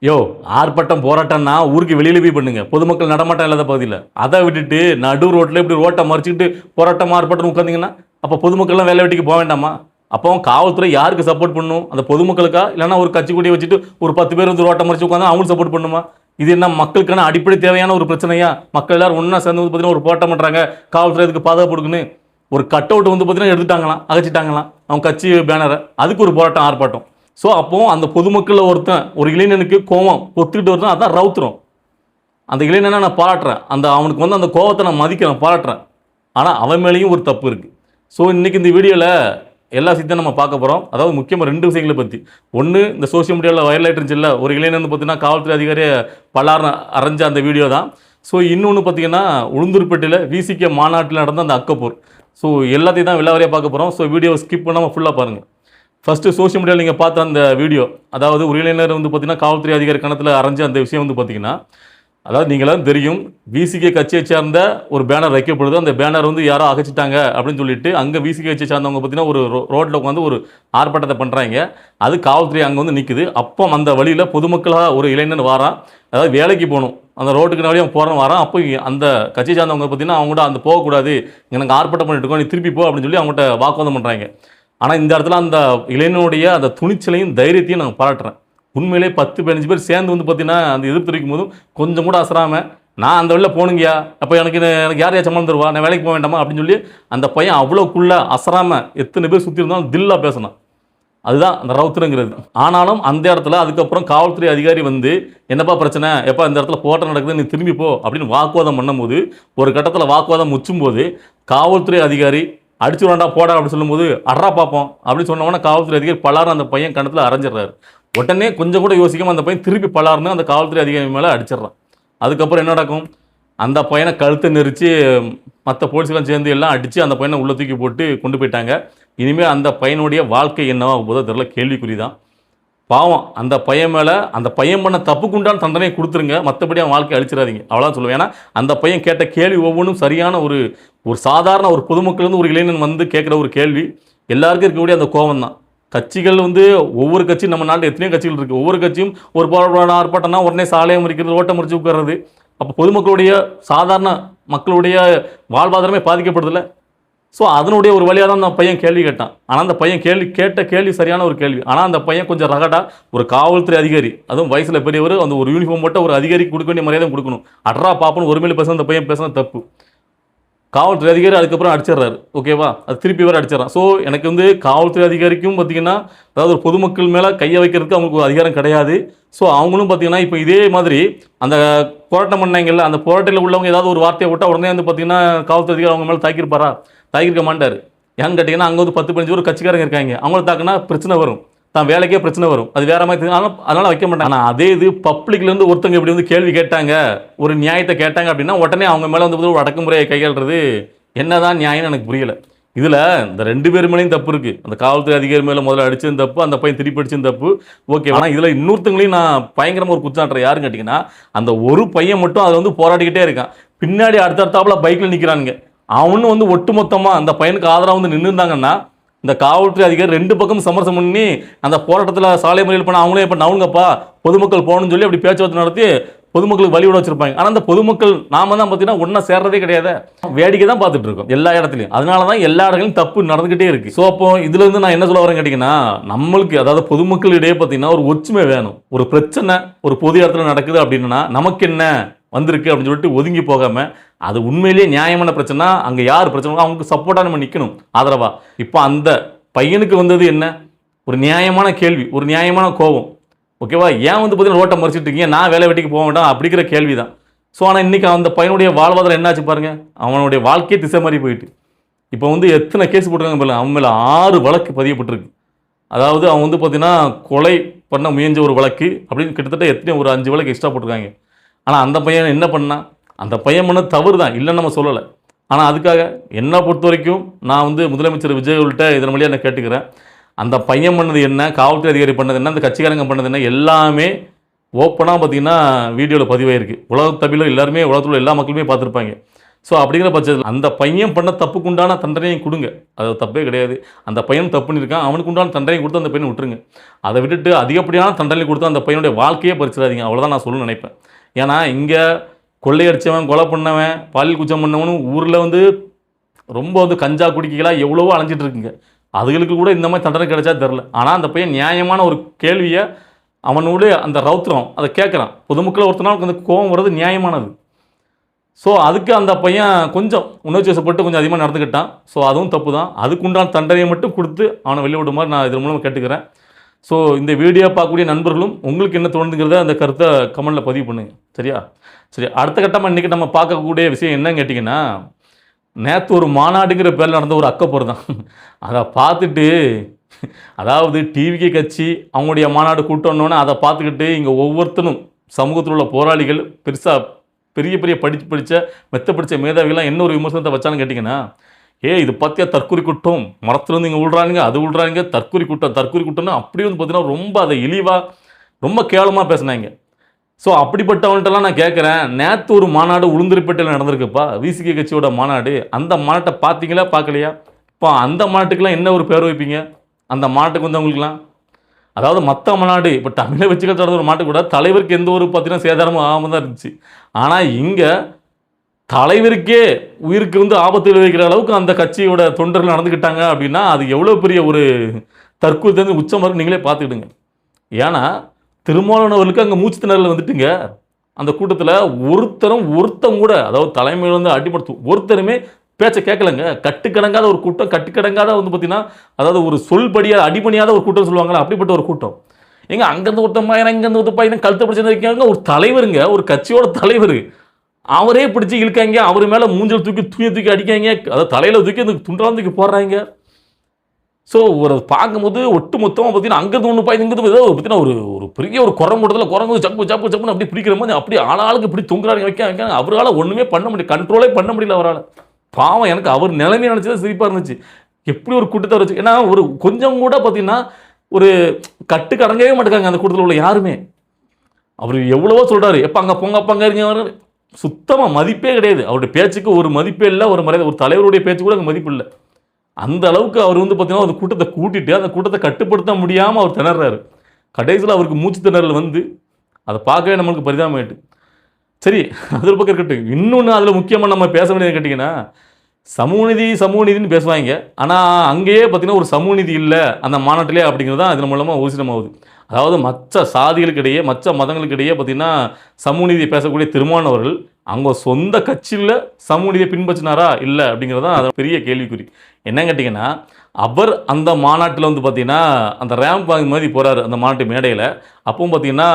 யோ ஆர்ப்பாட்டம் போராட்டம்னா ஊருக்கு வெளியில போய் பண்ணுங்க. பொதுமக்கள் நடமாட்டம் இல்லாத பகுதியில் அதை விட்டுட்டு நடு ரோட்டில் இப்படி ரோட்டை மறிச்சுக்கிட்டு போராட்டம் ஆர்ப்பாட்டம் உட்காந்திங்கன்னா அப்போ பொதுமக்கள்லாம் வேலை வெட்டிக்கு போக வேண்டாமா? அப்போ காவல்துறை யாருக்கு சப்போர்ட் பண்ணும்? அந்த பொதுமக்களுக்கா இல்லைன்னா ஒரு கட்சி கூடிய வச்சுட்டு ஒரு 10 பேர் வந்து ரோட்டை மறிச்சு உட்காந்து அவங்களுக்கு சப்போர்ட் பண்ணுமா? இது என்ன மக்களுக்கான அடிப்படை தேவையான ஒரு பிரச்சனையா? மக்கள் எல்லாரும் ஒன்றா சேர்ந்து வந்து பார்த்தீங்கன்னா ஒரு போராட்டம் பண்ணுறாங்க, காவல்துறை இதுக்கு பாதுகாப்பு கொடுக்குன்னு ஒரு கட் அவுட் வந்து பார்த்தீங்கன்னா எடுத்துட்டாங்களாம், அகச்சிட்டாங்களாம் அவங்க கட்சி பேனரை. அதுக்கு ஒரு போராட்டம் ஆர்ப்பாட்டம். ஸோ அப்போ அந்த பொதுமக்களில் ஒருத்தன் ஒரு இளைஞனுக்கு கோவம் பொத்துக்கிட்டு வருதான், அதான் ரவுத்துரும். அந்த இளைஞனை நான் பாராட்டுறேன், அந்த அவனுக்கு வந்து அந்த கோவத்தை நான் மதிக்கிறேன், பாராட்டுறேன். ஆனால் அவன் மேலேயும் ஒரு தப்பு இருக்குது. ஸோ இன்றைக்கி இந்த வீடியோவில் எல்லா விஷயத்தையும் நம்ம பார்க்க போகிறோம். அதாவது முக்கியமாக 2 விஷயங்களை பற்றி. ஒன்று, இந்த சோஷியல் மீடியாவில் வைரல் ஆகிட்டு இருந்துச்சுல்ல, ஒரு இளைஞன் வந்து பார்த்தீங்கன்னா காவல்துறை அதிகாரியை பலார்னு அரைஞ்ச அந்த வீடியோ தான். ஸோ இன்னொன்று பார்த்தீங்கன்னா உளுந்தூர்பேட்டையில் விசிகே மாநாட்டில் நடந்த அந்த அக்கப்போர். ஸோ எல்லாத்தையும் தான் விலாவரியாக பார்க்க போகிறோம். ஸோ வீடியோ ஸ்கிப் பண்ணாமல் ஃபுல்லாக பாருங்கள். ஃபஸ்ட்டு சோஷியல் மீடியாவில் நீங்கள் பார்த்த அந்த வீடியோ, அதாவது ஒரு இளைஞர் வந்து பார்த்தீங்கன்னா காவல்துறை அதிகாரி கணத்தில் அரைஞ்ச அந்த விஷயம் வந்து பார்த்தீங்கன்னா, அதாவது நீங்களாம் தெரியும், விசிகே கட்சியை சார்ந்த ஒரு பேனர் வைக்கப்படுது. அந்த பேனர் வந்து யாரோ அகச்சிட்டாங்க அப்படின்னு சொல்லிட்டு அங்கே விசிகே கட்சியை சார்ந்தவங்க பார்த்தீங்கன்னா ஒரு ரோட்டில் உட்காந்து ஒரு ஆர்ப்பாட்டத்தை பண்ணுறாங்க. அது காவல்துறை அங்கே வந்து நிற்குது. அப்போ அந்த வழியில் பொதுமக்களாக ஒரு இளைஞன் வாரான், அதாவது வேலைக்கு போகணும், அந்த ரோட்டுக்கு வழியாக போகிறவன் வரான். அப்போ அந்த கட்சியை சார்ந்தவங்க பார்த்தீங்கன்னா அவங்கள்ட்ட அந்த போகக்கூடாது, எனக்கு ஆர்ப்பாட்டம் பண்ணிட்டு இருக்கோம், நீ திருப்பி போ அப்படின்னு சொல்லி அவங்கள்ட்ட வாக்குவாதம் பண்ணுறாங்க. ஆனால் இந்த இடத்துல அந்த இளைஞனுடைய அந்த துணிச்சலையும் தைரியத்தையும் நாங்கள் பாராட்டுறேன். உண்மையிலே 10-15 பேர் சேர்ந்து வந்து பார்த்தீங்கன்னா அந்த எதிர்ப்பு தெரிவிக்கும் போதும் கொஞ்சம் கூட அசராமல், நான் அந்த வழியில் போகணுங்கயா, அப்போ எனக்கு யார் சம்பளம் தருவா, நான் வேலைக்கு போக வேண்டாமா அப்படின்னு சொல்லி அந்த பையன் அவ்வளோக்குள்ளே அசராமல் எத்தனை பேர் சுற்றி இருந்தாலும் தில்லாக பேசணும். அதுதான் அந்த ரவுத்துறங்கிறது. ஆனாலும் அந்த இடத்துல அதுக்கப்புறம் காவல்துறை அதிகாரி வந்து என்னப்பா பிரச்சனை, எப்போ இந்த இடத்துல போராட்டம் நடக்குது, நீ திரும்பி போ அப்படின்னு வாக்குவாதம் பண்ணும்போது, ஒரு கட்டத்தில் வாக்குவாதம் முச்சும்போது காவல்துறை அதிகாரி அடிச்சு வேண்டா போடா அப்படின்னு சொல்லும்போது அட்ரா பார்ப்போம் அப்படின்னு சொன்னோன்னா காவல்துறை அதிகாரி பலாரும் அந்த பையன் கணத்தில் அரைஞ்சிடுறாரு. உடனே கொஞ்சம் கூட யோசிக்காமல் அந்த பையன் திருப்பி பலாருன்னு அந்த காவல்துறை அதிகாரி மேலே அடிச்சிடறான். அதுக்கப்புறம் என்ன நடக்கும்? அந்த பையனை கழுத்தை நெரிச்சு மற்ற போலீஸ்லாம் சேர்ந்து எல்லாம் அடித்து அந்த பையனை உள்ளே தூக்கி போட்டு கொண்டு போயிட்டாங்க. இனிமேல் அந்த பையனுடைய வாழ்க்கை என்னவா போதோ தெரியல, கேள்விக்குறி தான். பாவம் அந்த பையன் மேலே, அந்த பையன் பண்ண தப்புக்குண்டான தண்டனை கொடுத்துருங்க, மற்றபடி அவன் வாழ்க்கை அழிச்சிடாதீங்க, அவ்வளோதான் சொல்லுவேன். ஏன்னா அந்த பையன் கேட்ட கேள்வி ஒவ்வொன்றும் சரியான ஒரு சாதாரண ஒரு பொதுமக்கள் வந்து ஒரு இளைஞன் வந்து கேட்குற ஒரு கேள்வி. எல்லாருக்கும் இருக்கக்கூடிய அந்த கோபம் தான். கட்சிகள் வந்து ஒவ்வொரு கட்சியும் நம்ம நாட்டில் எத்தனையோ கட்சிகள் இருக்குது. ஒவ்வொரு கட்சியும் ஒரு போராட்டம் ஆர்ப்பாட்டம்னா உடனே சாலையை முறிக்கிறது, ஓட்டை முறிச்சு உட்கார்றது. அப்போ பொதுமக்களுடைய சாதாரண மக்களுடைய வாழ்வாதாரமே பாதிக்கப்படுதில்லை. ஸோ அதனுடைய ஒரு வழியாக தான் அந்த பையன் கேள்வி கேட்டான். ஆனால் அந்த பையன் கேட்ட கேள்வி சரியான ஒரு கேள்வி. ஆனால் அந்த பையன் கொஞ்சம் ரகடாக ஒரு காவல்துறை அதிகாரி, அதுவும் வயசில் பெரியவர், அந்த ஒரு யூனிஃபார்ம் போட்ட ஒரு அதிகாரிக்கு கொடுக்க வேண்டிய மரியாதை கொடுக்கணும். அட்ரா பாப்பன்னு ஒருமையில் பேச அந்த பையன் பேசுன தப்பு. காவல்துறை அதிகாரி அதுக்கப்புறம் அடிச்சிடறாரு, ஓகேவா? அது திருப்பி வேறு அடிச்சிடறான். ஸோ எனக்கு வந்து காவல்துறை அதிகாரிக்கும் பார்த்தீங்கன்னா, அதாவது ஒரு பொதுமக்கள் மேலே கையை வைக்கிறதுக்கு அவங்களுக்கு ஒரு அதிகாரம் கிடையாது. ஸோ அவங்களும் பார்த்தீங்கன்னா இப்போ இதே மாதிரி அந்த போராட்டம் பண்ணாங்கல்ல, அந்த போராட்டத்தில் உள்ளவங்க ஏதாவது ஒரு வார்த்தையை விட்டால் உடனே வந்து பார்த்தீங்கன்னா காவல்துறை அதிகாரி அவங்க மேலே தாக்கியிருப்பாரா? தாக்கியிருக்க மாட்டார். ஏன்னு கேட்டிங்கன்னா அங்கே வந்து 10-15 ஒரு கட்சிக்காரங்க இருக்காங்க, அவங்கள தாக்குனா பிரச்சனை வரும், தான் வேலைக்கே பிரச்சனை வரும், அது வேற மாதிரி அதனால் வைக்க மாட்டாங்க. ஆனால் அதே இது பப்ளிக்லேருந்து ஒருத்தங்க இப்படி வந்து கேள்வி கேட்டாங்க, ஒரு நியாயத்தை கேட்டாங்க அப்படின்னா உடனே அவங்க மேலே வந்து ஒரு அடக்குமுறையை கையாளுறது என்னதான் நியாயம்னு எனக்கு புரியலை. இதில் இந்த 2 பேர் மேலேயும் தப்பு இருக்குது. அந்த காவல்துறை அதிகாரி மேலே முதல்ல அடிச்சது தப்பு, அந்த பையன் திருப்பி அடிச்சது தப்பு, ஓகே. ஆனால் இதில் இன்னொருத்தங்களையும் நான் பயங்கரமாக ஒரு குச்சாட்டுறேன். யாருன்னு கேட்டிங்கன்னா, அந்த ஒரு பையன் மட்டும் அதை வந்து போராடிக்கிட்டே இருக்கான். பின்னாடி அடுத்தடுத்தாப்புல பைக்கில் நிற்கிறானுங்க. அவனும் வந்து ஒட்டுமொத்தமாக அந்த பையனுக்கு ஆதரவாக வந்து நின்று இருந்தாங்கன்னா, இந்த காவல்துறை அதிகாரி 2 பக்கம் சமரசம் பண்ணி அந்த போராட்டத்தில் சாலை மறியல் பண்ண அவங்களே இப்போ நவுங்கப்பா பொதுமக்கள் போகணும்னு சொல்லி அப்படி பேச்சுவார்த்தை நடத்தி பொதுமக்களுக்கு வழிவிட வச்சிருப்பாங்க. ஆனால் அந்த பொதுமக்கள் நாம தான் பார்த்தீங்கன்னா ஒன்றா சேர்றதே கிடையாது, வேடிக்கை தான் பார்த்துட்டு இருக்கோம் எல்லா இடத்துலையும். அதனால தான் எல்லா இடங்களிலும் தப்பு நடந்துக்கிட்டே இருக்குது. ஸோ அப்போ இதுலேருந்து நான் என்ன சொல்ல வரேன் கேட்டிங்கன்னா, நம்மளுக்கு அதாவது பொதுமக்கள் இடையே பார்த்தீங்கன்னா ஒரு ஒற்றுமை வேணும். ஒரு பிரச்சனை ஒரு பொது இடத்துல நடக்குது அப்படின்னா நமக்கு என்ன வந்திருக்கு அப்படின்னு சொல்லிட்டு ஒதுங்கி போகாமல், அது உண்மையிலேயே நியாயமான பிரச்சனை, அங்கே யார் பிரச்சனை அவங்களுக்கு சப்போர்ட்டாக நம்ம நிற்கணும், ஆதரவா. இப்போ அந்த பையனுக்கு வந்தது என்ன? ஒரு நியாயமான கேள்வி, ஒரு நியாயமான கோபம், ஓகேவா? ஏன் வந்து பார்த்தீங்கன்னா ரோட்டை மறிச்சிட்டு இருக்கீங்க, நான் வேலை வெட்டிக்கு போக வேண்டாம் அப்படிங்கிற கேள்வி தான். ஸோ ஆனால் இன்றைக்கி அந்த பையனுடைய வாழ்வாதாரம் என்னாச்சு பாருங்கள், அவனுடைய வாழ்க்கையே திசை மாதிரி போயிட்டு. இப்போ வந்து எத்தனை கேஸ் போட்டிருக்காங்க பாருங்க, அவன் மேலே 6 வழக்கு பதியப்பட்டிருக்கு. அதாவது அவன் வந்து பார்த்தீங்கன்னா கொலை பண்ண முயன்ற ஒரு வழக்கு அப்படின்னு கிட்டத்தட்ட எத்தனையோ ஒரு 5 வழக்கு எக்ஸ்ட்ரா போட்டிருக்காங்க. ஆனால் அந்த பையன் என்ன பண்ணான்? அந்த பையன் பண்ண தவறு தான், இல்லைன்னு நம்ம சொல்லலை. ஆனால் அதுக்காக என்னை பொறுத்த வரைக்கும் நான் வந்து முதலமைச்சர் விஜய்கிட்ட இதன் வழியாக நான் கேட்டுக்கிறேன், அந்த பையன் பண்ணது என்ன, காவல்துறை அதிகாரி பண்ணது என்ன, அந்த கட்சிக்காரங்க பண்ணது என்ன, எல்லாமே ஓப்பனாக பார்த்தீங்கன்னா வீடியோவில் பதிவாயிருக்கு. உலக தமிழில் எல்லாருமே, உலகத்தில் எல்லா மக்களுமே பார்த்துருப்பாங்க. ஸோ அப்படிங்கிற பட்சத்தில் அந்த பையன் பண்ண தப்புக்கு உண்டான தண்டனையும் கொடுங்க, அது தப்பே கிடையாது. அந்த பையன் தப்பு பண்ணியிருக்கான், அவனுக்கு உண்டான தண்டனை கொடுத்து அந்த பையனை விட்டுருங்க. அதை விட்டுட்டு அதிகப்படியான தண்டனை கொடுத்து அந்த பையனுடைய வாழ்க்கையே பறிச்சிடாதீங்க. அவ்வளோதான் நான் சொல்லணும்னு நினைப்பேன். ஏன்னா இங்கே கொள்ளையடிச்சவன், கொலை பண்ணவன், பாலியல் குற்றம் பண்ணவனும் ஊரில் வந்து ரொம்ப வந்து கஞ்சா குடிக்கலாம் எவ்வளவோ அலைஞ்சிட்டு இருக்குங்க. அதுகளுக்கு கூட இந்த மாதிரி தண்டனை கிடைச்சா தெரில. ஆனால் அந்த பையன் நியாயமான ஒரு கேள்வியை அவனோட அந்த ரௌத்திரம் அதை கேட்குறான். பொதுமக்கள் ஒருத்தனால அந்த கோபம் வர்றது நியாயமானது. ஸோ அதுக்கு அந்த பையன் கொஞ்சம் உணர்ச்சி வசப்பட்டு கொஞ்சம் அதிகமாக நடந்துக்கிட்டான். ஸோ அதுவும் தப்பு தான். அதுக்குண்டான தண்டனையை மட்டும் கொடுத்து அவனை வெளியே விட மாதிரி நான் இதன் மூலமாக கேட்டுக்கிறேன். ஸோ இந்த வீடியோ பார்க்கக்கூடிய நண்பர்களும் உங்களுக்கு என்ன தோணுங்கிறத அந்த கருத்தை கமெண்டில் பதிவு பண்ணுங்க. சரியா? சரி, அடுத்த கட்டமாக இன்றைக்கி நம்ம பார்க்கக்கூடிய விஷயம் என்னன்னு கேட்டிங்கன்னா, நேற்று ஒரு மாநாடுங்கிற பேரில் நடந்த ஒரு அக்கப்போர் தான். அதை பார்த்துட்டு அதாவது டிவிக்கு கட்சி அவங்களுடைய மாநாடு கூட்டணுன்னு அதை பார்த்துக்கிட்டு இங்கே ஒவ்வொருத்தரும் சமூகத்தில் உள்ள போராளிகள் பெரிய பெரிய படித்த மெத்த படித்த மேதாவிகள்லாம் என்ன ஒரு விமர்சனத்தை வச்சான்னு கேட்டிங்கன்னா, இது பார்த்தியா தற்கொலை கூட்டம், மரத்துலேருந்து இங்கே விழுறானுங்க, அது விழுறாங்க, தற்கொலை கூட்டம்னு அப்படியே வந்து பார்த்தீங்கன்னா ரொம்ப அதை இழிவாக ரொம்ப கேவலமாக பேசினாங்க. ஸோ அப்படிப்பட்டவன்ட்டெல்லாம் நான் கேட்குறேன், நேற்று ஒரு மாநாடு உளுந்தூர்பேட்டையில் நடந்திருக்குப்பா, விசிகே கட்சியோட மாநாடு. அந்த மாநாட்டை பார்த்தீங்களா பார்க்கலையா? இப்போ அந்த மாநாட்டுக்கெலாம் என்ன ஒரு பேர் வைப்பீங்க? அந்த மாநாட்டுக்கு வந்தவங்களுக்குலாம் அதாவது மற்ற மாநாடு இப்போ தமிழை வச்சுக்க தொடர்ந்து ஒரு மாட்டு கூட தலைவருக்கு எந்த ஒரு பார்த்தீங்கன்னா சேதாரமும் ஆகாமல் தான் இருந்துச்சு. ஆனால் இங்கே தலைவருக்கே உயிருக்கு வந்து ஆபத்து விளைவிக்கிற அளவுக்கு அந்த கட்சியோட தொண்டர்கள் நடந்துக்கிட்டாங்க அப்படின்னா அது எவ்வளோ பெரிய ஒரு தற்கொலை உச்சம் வரும் நீங்களே பார்த்துக்கிடுங்க. ஏன்னா திருமாவளவனுக்கு அங்கே மூச்சு திணறல் வந்துட்டுங்க. அந்த கூட்டத்தில் ஒருத்தன் கூட அதாவது தலைமையில் வந்து அடிபடுத்து ஒருத்தருமே பேச்சை கேட்கலங்க. கட்டுக்கடங்காத ஒரு கூட்டம், கட்டுக்கடங்காத வந்து பார்த்தீங்கன்னா அதாவது ஒரு சொல்படியாத அடிபணியாத ஒரு கூட்டம் சொல்லுவாங்களா, அப்படிப்பட்ட ஒரு கூட்டம். எங்க அங்கேருந்து ஒருத்தன் பையன் இங்கேருந்து ஒருத்த பையன் கழுத்தை பிடிச்சிருக்காங்க. ஒரு தலைவருங்க, ஒரு கட்சியோட தலைவர், அவரே பிடிச்சி இழுக்காங்க, அவர் மேலே மூஞ்சல் தூக்கி அடிக்காங்க, அதாவது தலையில் தூக்கி அந்த துண்டாலும் தூக்கி போடுறாங்க. ஸோ ஒரு பார்க்கும்போது ஒட்டு மொத்தமாக பார்த்தீங்கன்னா அங்கேருந்து ஒன்று பாய் இங்கிருந்து ஏதோ பார்த்தீங்கன்னா ஒரு பெரிய ஒரு குரங்கூட்டத்தில் குரங்கு சப்புன்னு அப்படி பிடிக்கிற மாதிரி அப்படி ஆளாளுக்கு இப்படி தொங்குறாங்க வைக்காங்க. அவரால் ஒன்றுமே பண்ண முடியல, கண்ட்ரோலே பண்ண முடியல அவரால். பாவம், எனக்கு அவர் நிலைமையை நினச்சது சிரிப்பாக இருந்துச்சு. எப்படி ஒரு கூட்டத்தை வச்சு, ஏன்னா ஒரு கொஞ்சம் கூட பார்த்தீங்கன்னா ஒரு கட்டுக்கு அடங்கவே மாட்டேங்காங்க அந்த கூட்டத்தில் உள்ள யாருமே. அவர் எவ்வளவோ சொல்கிறாரு, எப்போ அங்கே போங்க அப்போ அங்கே இருங்க, சுத்தமாக மதிப்பே கிடையாது. அவருடைய பேச்சுக்கு ஒரு மதிப்பே இல்லை, ஒரு மரியாதை, ஒரு தலைவருடைய பேச்சு கூட அங்கே மதிப்பு இல்லை. அந்த அளவுக்கு அவர் வந்து பார்த்தீங்கன்னா அந்த கூட்டத்தை கூட்டிட்டு அந்த கூட்டத்தை கட்டுப்படுத்த முடியாமல் அவர் திணறாரு. கடைசியில் அவருக்கு மூச்சு திணறல் வந்து அதை பார்க்கவே நம்மளுக்கு பரிதாபமாயிட்டு. சரி, அதில் பக்கம் இருக்கட்டும். இன்னொன்று அதில் முக்கியமாக நம்ம பேச வேண்டியது கேட்டிங்கன்னா, சமூகநீதின்னு பேசுவாங்க. ஆனால் அங்கேயே பார்த்தீங்கன்னா ஒரு சமூகநீதி இல்லை அந்த மாநாட்டிலே அப்படிங்கிறது தான் இதன் மூலமாக ஊசிதமாகுது. அதாவது மற்ற சாதிகளுக்கிடையே மற்ற மதங்களுக்கிடையே பார்த்திங்கன்னா சமூகநீதியை பேசக்கூடிய திருமாவளவர்கள் அவங்க சொந்த கட்சியில் சமூகநீதியை பின்பற்றினாரா இல்லை அப்படிங்கிறது தான் அது பெரிய கேள்விக்குறி. என்ன கேட்டிங்கன்னா, அவர் அந்த மாநாட்டில் வந்து பார்த்திங்கன்னா அந்த ரேம்ப் வாங்கி மாதிரி போகிறாரு அந்த மாநாட்டு மேடையில். அப்பவும் பார்த்திங்கன்னா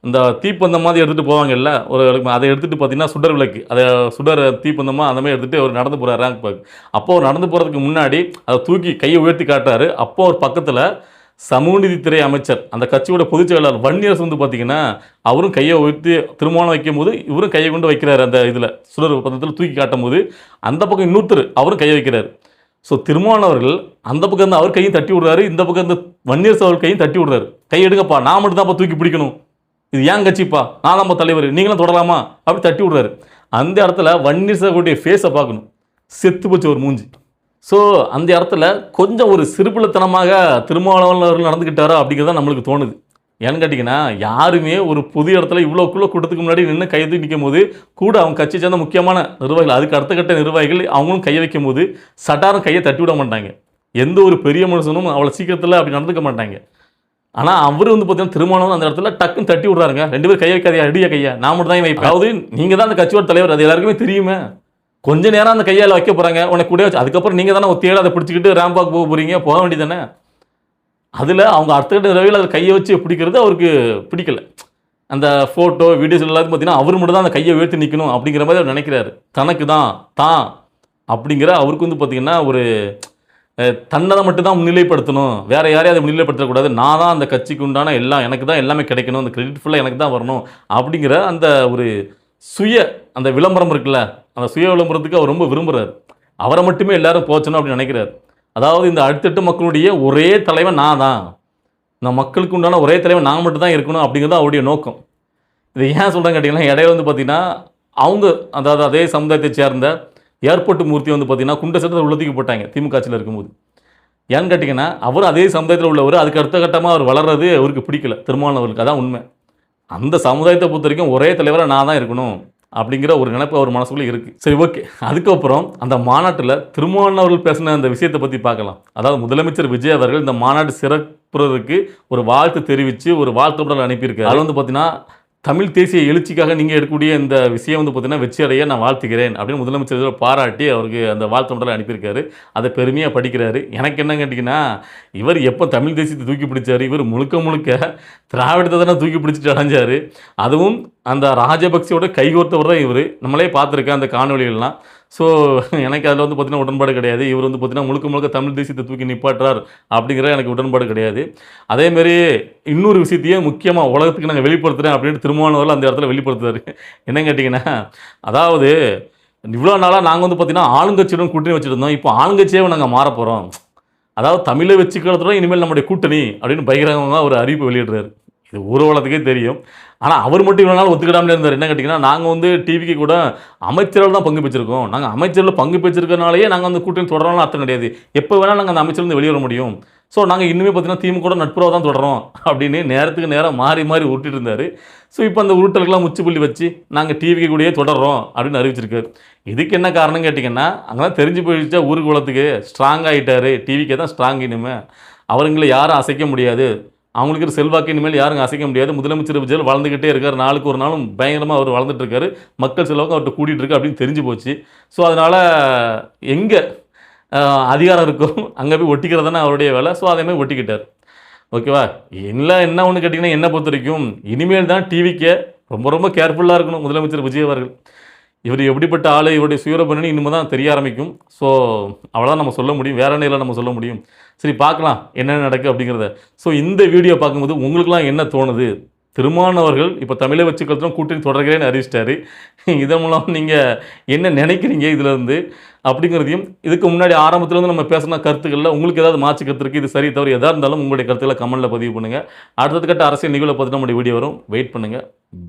இந்த தீப்பந்தம் மாதிரி எடுத்துகிட்டு போவாங்கல்ல, ஒரு அதை எடுத்துகிட்டு பார்த்திங்கன்னா சுடர் விளக்கு, அதை சுடர் தீப்பந்தமாக அந்த மாதிரி எடுத்துகிட்டு அவர் நடந்து போகிறார் ரேங்க் பார்க். அப்போது அவர் நடந்து போகிறதுக்கு முன்னாடி அதை தூக்கி கையை உயர்த்தி காட்டுறாரு. அப்போது அவர் பக்கத்தில் சமூகநீதித்துறை அமைச்சர் அந்த கட்சியோட பொதுச் செயலாளர் வன்னியரசு வந்து பார்த்திங்கன்னா அவரும் கையை உயர்த்தி திருமணம் வைக்கும் போது இவரும் கையை கொண்டு வைக்கிறார். அந்த இதில் சுடர் பந்தத்தில் தூக்கி காட்டும் போது அந்த பக்கம் இன்னொருத்தர் அவரும் கையை வைக்கிறார். ஸோ திருமாவளவர்கள் அந்த பக்கம் இருந்து அவர் கையும் தட்டி விடுறாரு, இந்த பக்கம் இருந்து வன்னியரசு அவர் கையும் தட்டி விடுறாரு. கை எடுங்கப்பா, நான் மட்டும் தான்ப்பா தூக்கி பிடிக்கணும், இது ஏன் கட்சிப்பா, நான் தான்ப்பா தலைவர், நீங்களும் தொடரலாமா அப்படி தட்டி விடுறாரு. அந்த இடத்துல வன்னியரசுடைய ஃபேஸை பார்க்கணும், செத்து போச்சு ஒரு மூஞ்சி. ஸோ அந்த இடத்துல கொஞ்சம் ஒரு சிறுபிள்ளைத்தனமாக திருமாவளவர்கள் நடந்துக்கிட்டாரா அப்படிங்கிறத நம்மளுக்கு தோணுது. ஏன்னு கேட்டிங்கன்னா, யாருமே ஒரு புது இடத்துல இவ்வளோக்குள்ளே கூட்டத்துக்கு முன்னாடி நின்று கையை நிற்கும் போது கூட அவங்க கட்சியை சேர்ந்த முக்கியமான நிர்வாகிகள், அதுக்கு அடுத்த கட்ட நிர்வாகிகள் அவங்களும் கையை வைக்கும் போது சட்டாரம் கையை தட்டி விட மாட்டாங்க. எந்த ஒரு பெரிய மனுஷனும் அவ்வளோ சீக்கிரத்தில் அப்படி நடந்துக்க மாட்டாங்க. ஆனால் அவர் வந்து பார்த்தீங்கன்னா திருமாவளவன் அந்த இடத்துல டக்குன்னு தட்டி விட்றாருங்க. 2 பேர் கையை வைக்காதையா, அடியா கையா, நான் மட்டும் தான் வைப்பேன். அதாவது நீங்கள் தான் அந்த கட்சியோட தலைவர், அது எல்லாருக்குமே தெரியுமே. கொஞ்ச நேரம் அந்த கையால் வைக்க போகிறாங்க, உனக்கு கூட வச்சு அதுக்கப்புறம் நீங்கள் தானே ஒத்தியால் அதை பிடிச்சிக்கிட்டு ரேம்பாக் போக போகிறீங்க, போக வேண்டியதானே. அதில் அவங்க அடுத்த கட்ட நிர்வாகிகள் அதை கையை வச்சு பிடிக்கிறது அவருக்கு பிடிக்கல. அந்த ஃபோட்டோ வீடியோஸ் எல்லாத்தையும் பார்த்தீங்கன்னா அவர் மட்டும் தான் அந்த கையை உயர்த்தி நிற்கணும் அப்படிங்கிற மாதிரி அவர் நினைக்கிறாரு. தனக்கு தான் அப்படிங்கிற அவருக்கு வந்து பார்த்திங்கன்னா ஒரு தன்னை மட்டும் தான் முன்னிலைப்படுத்தணும், வேறு யாரையும் அதை முன்னிலைப்படுத்தக்கூடாது, நான் தான் அந்த கட்சிக்கு உண்டான எல்லாம், எனக்கு தான் எல்லாமே கிடைக்கணும், அந்த கிரெடிட் ஃபுல்லாக எனக்கு தான் வரணும் அப்படிங்கிற அந்த ஒரு அந்த விளம்பரம் இருக்குல்ல, அந்த சுய விளம்பரத்துக்கு அவர் ரொம்ப விரும்புகிறார். அவரை மட்டுமே எல்லாரும் போச்சணும் அப்படின்னு நினைக்கிறார். அதாவது இந்த அடுத்தட்டு மக்களுடைய ஒரே தலைவன் நான் தான், இந்த மக்களுக்கு உண்டான ஒரே தலைவன் நான் மட்டும் தான் இருக்கணும் அப்படிங்கிறது அவருடைய நோக்கம். இதை ஏன் சொல்கிறேன்னு கேட்டிங்கன்னா, இடையில வந்து பார்த்திங்கன்னா அவங்க அதாவது அதே சமுதாயத்தை சேர்ந்த ஏர்போர்ட் மூர்த்தி வந்து பார்த்தீங்கன்னா குண்டை சட்டத்தை உள்ளத்துக்கு போட்டாங்க திமுக ஆட்சியில் இருக்கும்போது. ஏன்னு கேட்டிங்கன்னா அவரும் அதே சமுதாயத்தில் உள்ளவர். அதுக்கு அடுத்த கட்டமாக அவர் வளர்றது அவருக்கு பிடிக்கல திருமாவளவர்களுக்கு. அதான் உண்மை. அந்த சமுதாயத்தை பொறுத்த வரைக்கும் ஒரே தலைவராக நான் தான் இருக்கணும் அப்படிங்கிற ஒரு நினைப்பு அவர் மனசுக்குள்ளே இருக்குது. சரி, ஓகே. அதுக்கப்புறம் அந்த மாநாட்டில் திருமாவளவர்கள் பேசின அந்த விஷயத்தை பற்றி பார்க்கலாம். அதாவது முதலமைச்சர் விஜய் அவர்கள் இந்த மாநாடு சிறப்புறதுக்கு ஒரு வாழ்த்து தெரிவித்து ஒரு வாழ்த்து படம் அனுப்பியிருக்காரு. அது வந்து பார்த்தீங்கன்னா தமிழ் தேசிய எழுச்சிக்காக நீங்கள் எடுக்கக்கூடிய இந்த விஷயம் வந்து பார்த்தீங்கன்னா வெற்றி அடைய நான் வாழ்த்துகிறேன் அப்படின்னு முதலமைச்சர் பாராட்டி அவருக்கு அந்த வாழ்த்து மடலை அனுப்பியிருக்காரு. அதை பெருமையாக படிக்கிறாரு. எனக்கு என்ன கேட்டிங்கன்னா இவர் எப்போ தமிழ் தேசியத்தை தூக்கி பிடிச்சார்? இவர் முழுக்க முழுக்க திராவிடத்தை தானே தூக்கி பிடிச்சிட்டு அடைஞ்சார். அதுவும் அந்த ராஜபக்சேயோட கைகோர்த்தவர் தான் இவர். நம்மளே பார்த்துருக்கேன் அந்த காணொலிகள்லாம். ஸோ எனக்கு அதில் வந்து பார்த்தீங்கன்னா உடன்பாடு கிடையாது. இவர் வந்து பார்த்தீங்கன்னா முழுக்க முழுக்க தமிழ் தேசியத்தை தூக்கி நிப்பாட்டுறார் அப்படிங்கிற எனக்கு உடன்பாடு கிடையாது. அதேமாரி இன்னொரு விஷயத்தையும் முக்கியமாக உலகத்துக்கு நாங்கள் வெளிப்படுத்துகிறேன் அப்படின்னு திருமாவளவர்கள் அந்த இடத்துல வெளிப்படுத்துறாரு. என்னன்னு கேட்டிங்கன்னா அதாவது இவ்வளோ நாளாக நாங்கள் வந்து பார்த்தீங்கன்னா ஆளுங்கட்சியுடன் கூட்டணி வச்சுருந்தோம். இப்போ ஆளுங்கட்சியாக நாங்கள் மாற போகிறோம். அதாவது தமிழை வச்சுக்கிறதுடன் இனிமேல் நம்முடைய கூட்டணி அப்படின்னு பகிரங்கமாக ஒரு அறிவிப்பு வெளியிடுறாரு. இது ஊர்வலத்துக்கே தெரியும். ஆனால் அவர் மட்டும் இவ்வளோ நாள் ஒத்துக்கிடாமலே இருந்தார். என்ன கேட்டிங்கன்னா நாங்கள் வந்து டிவிக்கு கூட அமைச்சர்கள் தான் பங்கு பெற்றிருக்கோம். நாங்கள் அமைச்சரில் பங்கு பெற்றிருக்கனாலேயே நாங்கள் அந்த கூட்டணி தொடரலாம் அர்த்தம் கிடையாது. எப்போ வேணால் நாங்கள் அந்த அமைச்சர்லேருந்து வெளியே வர முடியும். ஸோ நாங்கள் இன்னுமே பார்த்தீங்கன்னா திமுக கூட நட்புறவை தான் தொடரோம் அப்படின்னு நேரத்துக்கு நேரம் மாறி மாறி உருட்டிட்டு இருந்தார். ஸோ இப்போ அந்த உருட்டலுக்கெல்லாம் முச்சுப்புள்ளி வச்சு நாங்கள் டிவிக்கு கூடயே தொடர்றோம் அப்படின்னு அறிவிச்சிருக்காரு. இதுக்கு என்ன காரணம் கேட்டிங்கன்னா அங்கெல்லாம் தெரிஞ்சு போயிடுச்சா ஊருக்கு குளத்துக்கு ஸ்ட்ராங் ஆகிட்டார். டிவிக்கே தான் ஸ்ட்ராங். இனிமேல் அவருங்களை யாரும் அசைக்க முடியாது. அவங்களுக்கு ஒரு செல்வாக்கு இனிமேல் யாரும் அசைக்க முடியாது. முதலமைச்சர் விஜய் வளர்ந்துக்கிட்டே இருக்கார். நாளுக்கு ஒரு நாளும் பயங்கரமாக அவர் வளர்ந்துட்டு இருக்காரு. மக்கள் செல்வாக்கு அவர்கிட்ட கூட்டிகிட்டு இருக்கு அப்படின்னு தெரிஞ்சு போச்சு. ஸோ அதனால் எங்கே அதிகாரம் இருக்கும் அங்கே போய் ஒட்டிக்கிறது அவருடைய வேலை. ஸோ அதேமாதிரி ஒட்டிக்கிட்டார். ஓகேவா? என்ன ஒன்று கேட்டிங்கன்னா என்னை பொறுத்த வரைக்கும் இனிமேல் தான் டிவிக்கே ரொம்ப ரொம்ப கேர்ஃபுல்லாக இருக்கணும் முதலமைச்சர் விஜய் அவர்கள். இவர் எப்படிப்பட்ட ஆள், இவருடைய சுயரபணி இனிமேல் தான் தெரிய ஆரம்பிக்கும். ஸோ அவ்வளோதான் நம்ம சொல்ல முடியும். வேற என்ன நம்ம சொல்ல முடியும்? சரி, பார்க்கலாம் என்ன நடக்குது அப்படிங்கிறத. ஸோ இந்த வீடியோ பார்க்கும்போது உங்களுக்குலாம் என்ன தோணுது? திருமாவளவர்கள் இப்போ தமிழை வச்சுக்கிறதும் கூட்டணி தொடர்கிறேன்னு அறிவிச்சிட்டாரு. இதன் மூலம் நீங்கள் என்ன நினைக்கிறீங்க இதிலேருந்து அப்படிங்கிறதையும், இதுக்கு முன்னாடி ஆரம்பத்துலேருந்து நம்ம பேசின கருத்துக்களில் உங்களுக்கு ஏதாவது மாற்று கருத்து இருக்குது, இது சரி தவறு எதாக இருந்தாலும் உங்களுடைய கருத்துக்களை கமெண்ட்டில் பதிவு பண்ணுங்கள். அடுத்த கட்ட அரசியல் நிகழ்வை பார்த்து நம்மளுடைய வீடியோ வரும். வெயிட் பண்ணுங்கள். பாய்.